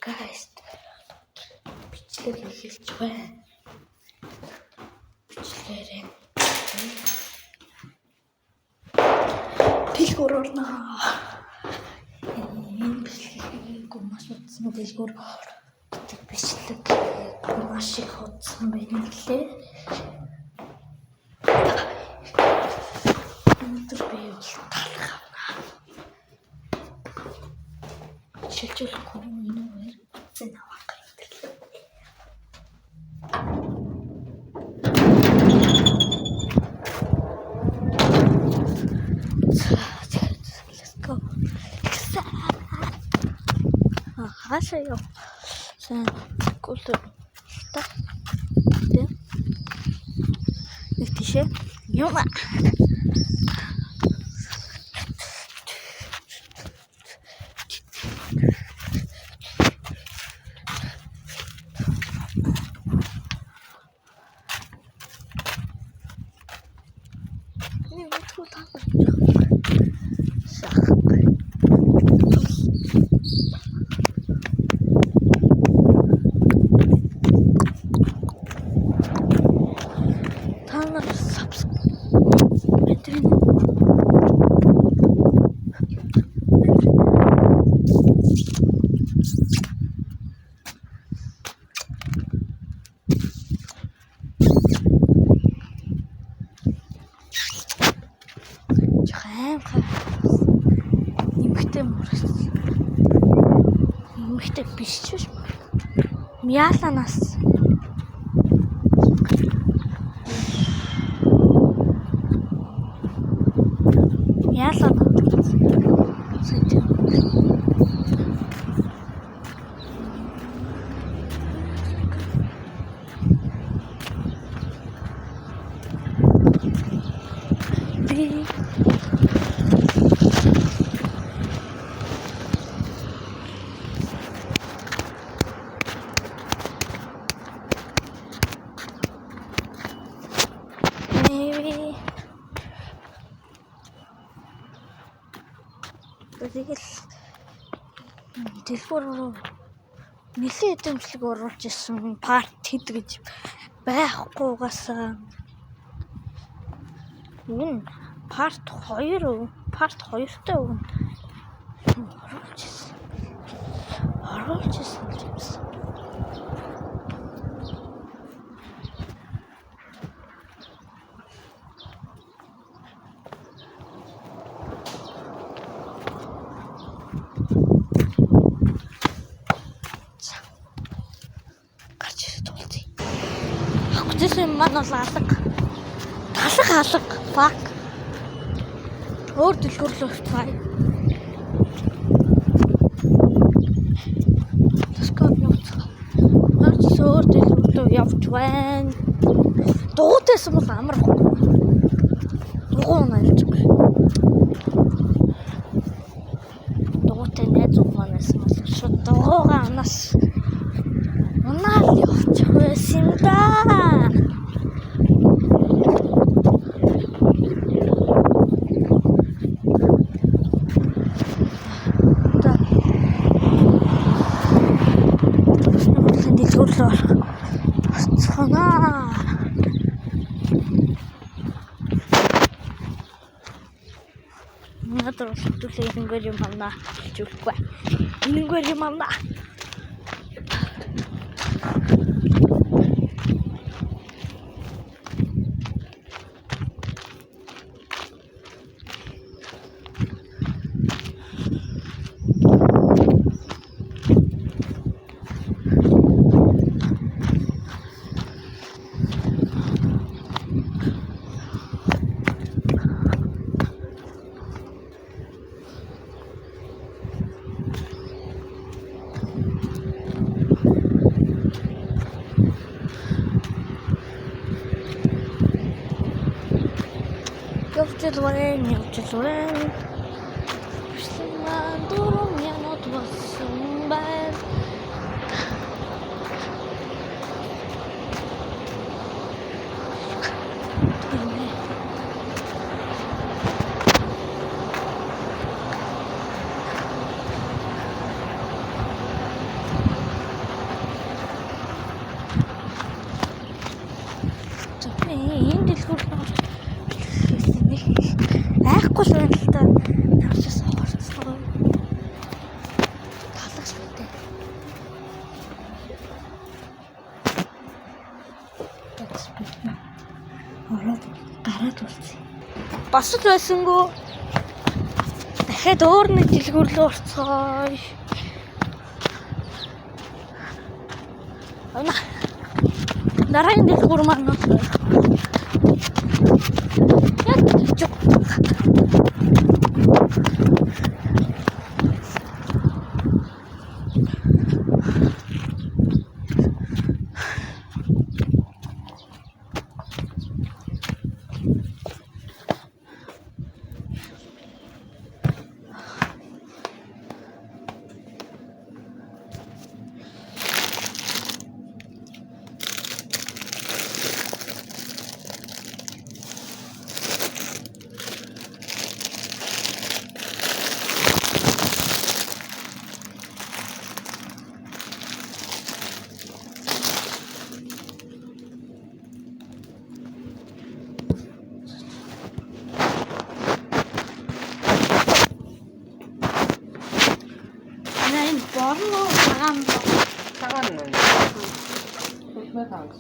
Guys, бичлэг эхэлж байна. Бичлэгээрээ дэлгүүр орно. Энэ бичлэгийг маш утсан дэлгүүр бичлэг маш их утсан байна лээ. Өнөөдөр би талах авна. Шилжүүлэхгүй нүүр утсан авах гэдэг. Let's go. Хашаа. Сэн култур. Та. Нэг тийшээ. Юма. Имхтэй биш ч биш. Мяаланаас. Мяалан. Тэгэл дэлгүүр нэлээд эдэмшлэг оруулж исэн парт хэд гэж байхгүйгаас энэ парт 2-той өгнө оруулж исэн юмсан. Тэсэн маань бол алга. Fuck. Өөр дэлгүүрлөө авчихваа. Өөр дэлгүүрлөө явж байна. Дугуйтайсан бол амархгүй. Дугуй нэлж. Дугуйтай найз ухманаас бол шууд дугуйгаа анаас унаал явчих байсан да. Надад төлөв ингэр юм байна. Чүлхгүй. Ингэр юм байна. Явчихлуурэн. Бишман дурум янот болсон бай. болчихсон. Бас л байсангүй. Дахиад өөр нэг дэлгүүр рүү орцгоё. Ана. Дараагийн дэлгүүр маань нөө. Яг борно цагаан нь. Хөлмөө тааж.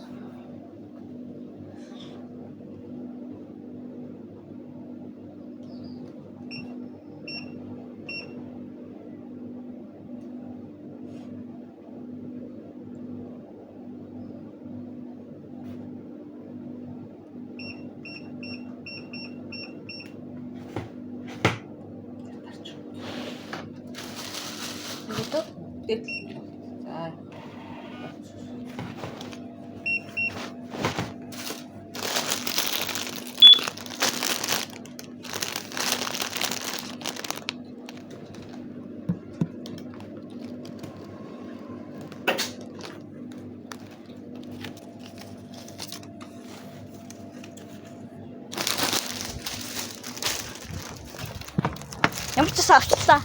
이것도 자. ямар ч авчлаа.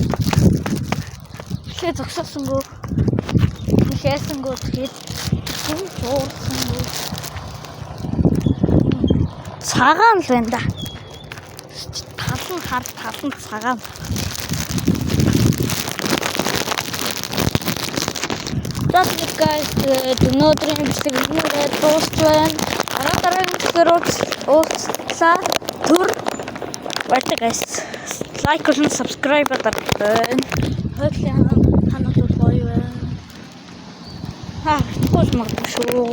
Тэгээд зогсоосонгүй. Хийсэнгөө тэгээд хүн суурсангүй. Цагаан л байна да. Талан цагаан. Тэгээд guys өнөөдрийн бичлэг энэгээр дуусчихвэн. Дараагийн бичлэгээр уулзлаа. Түр баярлалаа guys. Лайк болон subscribe дараарай. Хөөлийн ханаад гоё байна. Тус магадгүй шүү.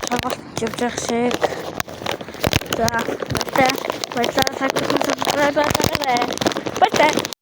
Цагаалт явж байгаа шиг. За, баярлалаа. Лайк болон subscribe дараарай.